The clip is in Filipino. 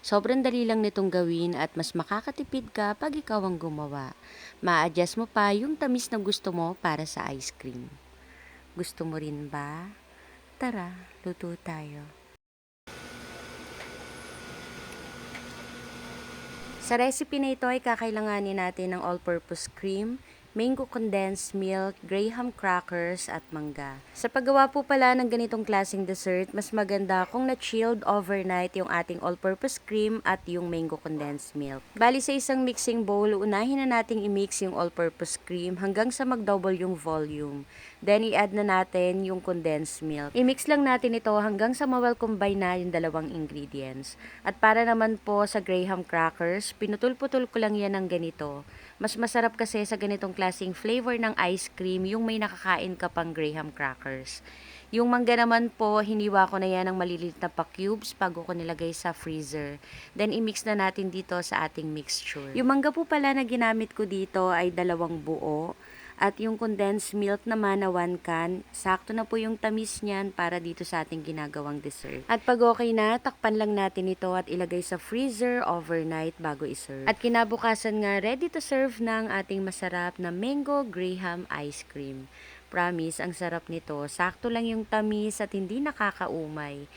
Sobrang dali lang nitong gawin at mas makakatipid ka pag ikaw ang gumawa. Ma-adjust mo pa yung tamis na gusto mo para sa ice cream. Gusto mo rin ba? Tara, luto tayo. Sa recipe na ito ay kakailanganin natin ng all-purpose cream, mango condensed milk, graham crackers at mangga. Sa paggawa po pala ng ganitong klaseng dessert, mas maganda kung na-chilled overnight yung ating all-purpose cream at yung mango condensed milk. Bali sa isang mixing bowl, unahin na nating i-mix yung all-purpose cream hanggang sa mag-double yung volume. Then i-add na natin yung condensed milk. I-mix lang natin ito hanggang sa ma-well combine na yung dalawang ingredients. At para naman po sa graham crackers, pinutol-putol ko lang yan ng ganito. Mas masarap kasi sa ganitong klaseng flavor ng ice cream yung may nakakain ka pang graham crackers. Yung mangga naman po, hiniwa ko na yan ng maliliit na pa-cubes bago ko nilagay sa freezer. Then, i-mix na natin dito sa ating mixture. Yung mangga po pala na ginamit ko dito ay 2 buo. At yung condensed milk naman na 1 can, sakto na po yung tamis niyan para dito sa ating ginagawang dessert. At pag okay na, takpan lang natin ito at ilagay sa freezer overnight bago iserve. At kinabukasan nga, ready to serve ng ating masarap na mango graham ice cream. Promise, ang sarap nito. Sakto lang yung tamis at hindi nakakaumay.